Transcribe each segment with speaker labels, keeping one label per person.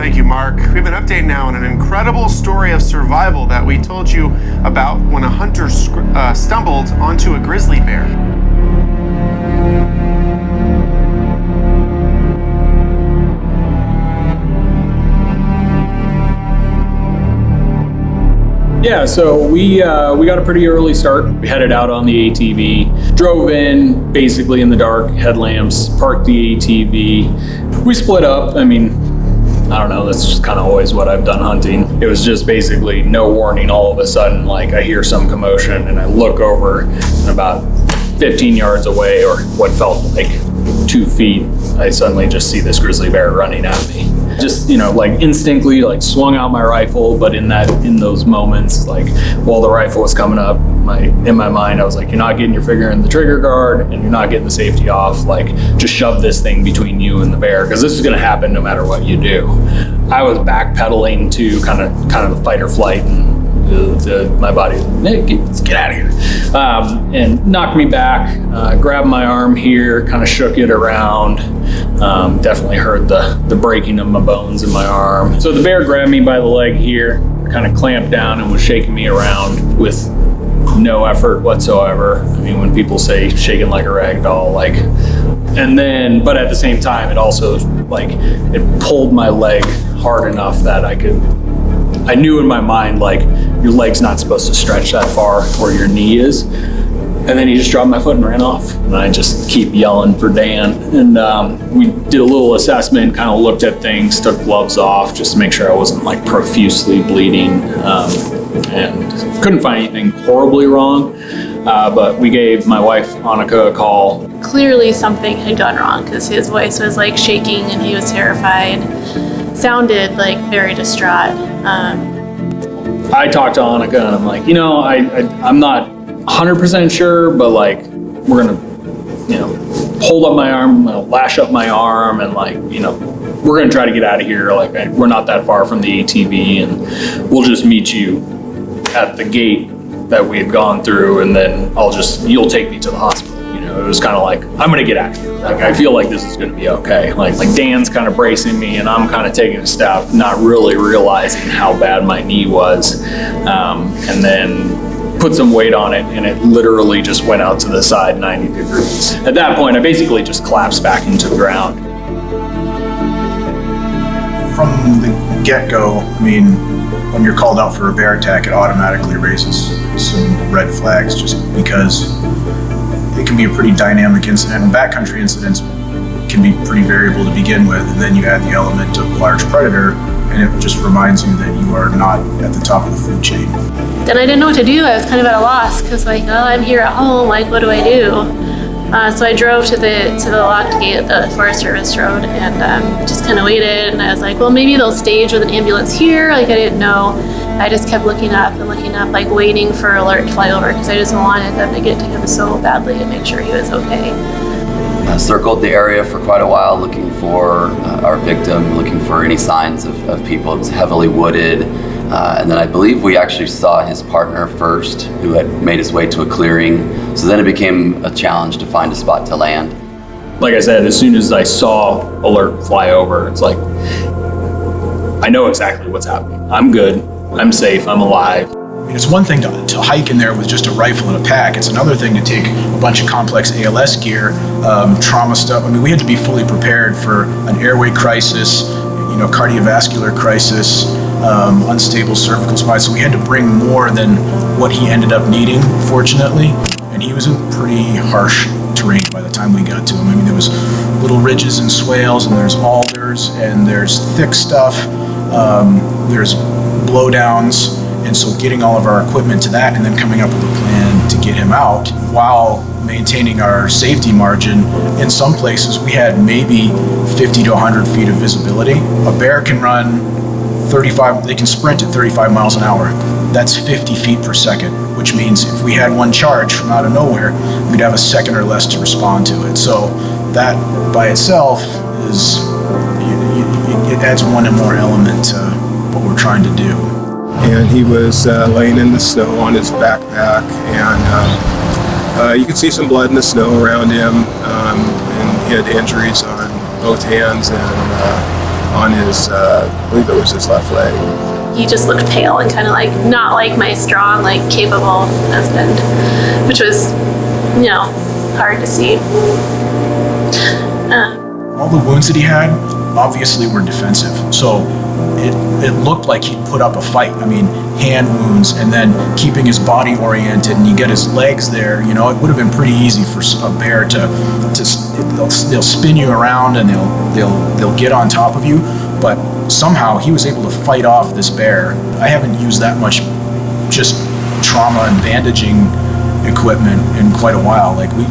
Speaker 1: Thank you, Mark. We have an update now on an incredible story of survival that we told you about when a hunter stumbled onto a grizzly bear.
Speaker 2: Yeah, so we got a pretty early start. We headed out on the ATV, drove in basically in the dark, headlamps, parked the ATV. We split up. I mean, I don't know, that's just kind of always what I've done hunting. It was just basically no warning. All of a sudden, like, I hear some commotion and I look over, and about 15 yards away, or what felt like 2 feet, I suddenly just see this grizzly bear running at me. Just, like instinctively, like swung out my rifle, but in those moments, like while the rifle was coming up, in my mind, I was like, you're not getting your finger in the trigger guard and you're not getting the safety off. Like, just shove this thing between you and the bear, because this is going to happen no matter what you do. I was backpedaling to kind of fight or flight, and my body, let's get out of here, and knocked me back, grabbed my arm here, kind of shook it around. Definitely heard the breaking of my bones in my arm. So the bear grabbed me by the leg here, kind of clamped down and was shaking me around with no effort whatsoever. I mean, when people say shaking like a rag doll, like, and then, but at the same time, it also, like, it pulled my leg hard enough that I knew in my mind, like, your leg's not supposed to stretch that far where your knee is. And then he just dropped my foot and ran off. And I just keep yelling for Dan. And we did a little assessment, kind of looked at things, took gloves off just to make sure I wasn't like profusely bleeding. And couldn't find anything horribly wrong. But we gave my wife, Annika, a call.
Speaker 3: Clearly something had gone wrong because his voice was like shaking and he was terrified. Sounded like very distraught.
Speaker 2: I talked to Annika and I'm like, I'm not 100% sure, but like, we're gonna, hold up my arm, lash up my arm, and like, we're gonna try to get out of here. Like, we're not that far from the ATV, and we'll just meet you at the gate that we had gone through, and then you'll take me to the hospital. It was kind of like, I'm gonna get out of here. Like, I feel like this is gonna be okay. Like Dan's kind of bracing me, and I'm kind of taking a step, not really realizing how bad my knee was, and then put some weight on it, and it literally just went out to the side 90 degrees. At that point, I basically just collapsed back into the ground.
Speaker 4: From the get-go, I mean, when you're called out for a bear attack, it automatically raises some red flags, just because it can be a pretty dynamic incident, and backcountry incidents can be pretty variable to begin with, and then you add the element of large predator, and it just reminds you that you are not at the top of the food chain.
Speaker 3: Then I didn't know what to do. I was kind of at a loss because, like, I'm here at home. Like, what do I do? So I drove to the locked gate at the Forest Service road and just kind of waited. And I was like, well, maybe they'll stage with an ambulance here. Like, I didn't know. I just kept looking up, like waiting for alert to fly over because I just wanted them to get to him so badly and make sure he was okay.
Speaker 5: Circled the area for quite a while looking for our victim, looking for any signs of people. It was heavily wooded. And then I believe we actually saw his partner first, who had made his way to a clearing. So then it became a challenge to find a spot to land.
Speaker 2: Like I said, as soon as I saw alert fly over, it's like, I know exactly what's happening. I'm good, I'm safe, I'm alive.
Speaker 4: I mean, it's one thing to hike in there with just a rifle and a pack. It's another thing to take a bunch of complex ALS gear, trauma stuff. I mean, we had to be fully prepared for an airway crisis, cardiovascular crisis, unstable cervical spine. So we had to bring more than what he ended up needing, fortunately. And he was in pretty harsh terrain by the time we got to him. I mean, there was little ridges and swales, and there's alders, and there's thick stuff, there's blowdowns. And so getting all of our equipment to that and then coming up with a plan to get him out while maintaining our safety margin. In some places we had maybe 50 to 100 feet of visibility. A bear can run 35, they can sprint at 35 miles an hour. That's 50 feet per second, which means if we had one charge from out of nowhere, we'd have a second or less to respond to it. So that by itself is, it adds one more element to what we're trying to do.
Speaker 6: And he was laying in the snow on his backpack, and you could see some blood in the snow around him, and he had injuries on both hands and on his, I believe it was his left leg.
Speaker 3: He just looked pale and kind of like not like my strong, like capable husband, which was, hard to see.
Speaker 4: All the wounds that he had obviously were defensive. So it looked like he'd put up a fight. I mean, hand wounds and then keeping his body oriented, and you get his legs there. It would have been pretty easy for a bear to they'll spin you around and they'll get on top of you. But somehow he was able to fight off this bear. I haven't used that much just trauma and bandaging equipment in quite a while. Like we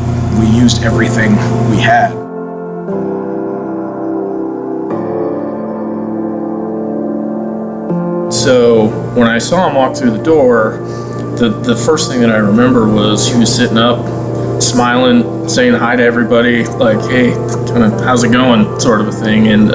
Speaker 4: used everything we had.
Speaker 2: So when I saw him walk through the door, the first thing that I remember was he was sitting up, smiling, saying hi to everybody, like, hey, kind of, how's it going, sort of a thing. And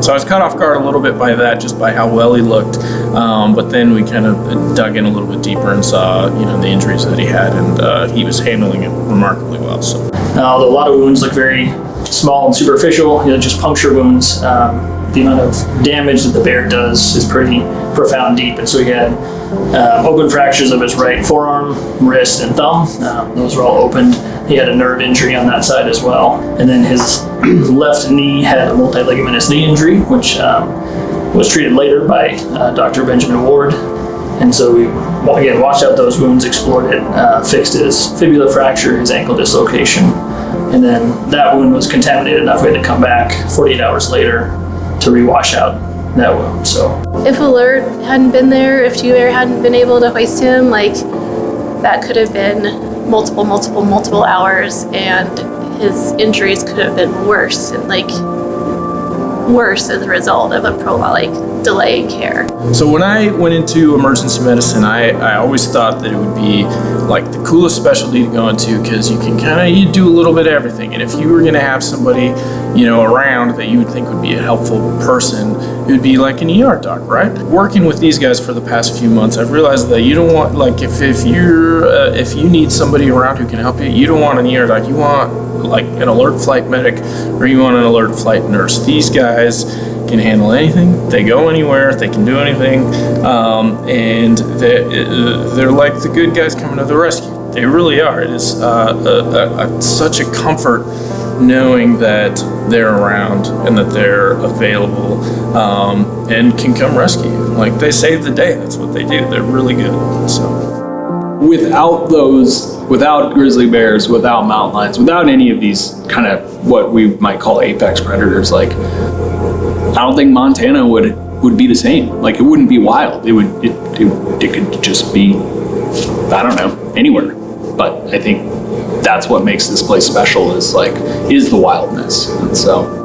Speaker 2: so I was caught off guard a little bit by that, just by how well he looked. But then we kind of dug in a little bit deeper and saw, the injuries that he had, and he was handling it remarkably well. So
Speaker 7: although a lot of wounds look very small and superficial, just puncture wounds. The amount of damage that the bear does is pretty profound, deep, and so he had open fractures of his right forearm, wrist, and thumb. Those were all opened. He had a nerve injury on that side as well, and then his left knee had a multi-ligamentous knee injury, which was treated later by Dr. Benjamin Ward. And so we again washed out those wounds, explored it, fixed his fibula fracture, his ankle dislocation, and then that wound was contaminated enough we had to come back 48 hours later to rewash out that wound. So
Speaker 3: If Alert hadn't been there, if Two Bear hadn't been able to hoist him, like that could have been multiple hours, and his injuries could have been worse, and worse as a result of a prolonged delay in care.
Speaker 2: So when I went into emergency medicine, I always thought that it would be like the coolest specialty to go into, because you do a little bit of everything. And if you were going to have somebody, around that you would think would be a helpful person, it would be like an ER doc, right? Working with these guys for the past few months, I've realized that you don't want, like, if you need somebody around who can help you, you don't want an ER doc. You want like an alert flight medic, or you want an alert flight nurse. These guys can handle anything. They go anywhere. They can do anything, and they're like the good guys coming to the rescue. They really are. It is such a comfort knowing that they're around and that they're available, and can come rescue you. Like, they save the day. That's what they do. They're really good. So without grizzly bears, without mountain lions, without any of these kind of what we might call apex predators, like, I don't think Montana would be the same. Like, it wouldn't be wild. It could just be, I don't know, anywhere. But I think that's what makes this place special, is the wildness. And so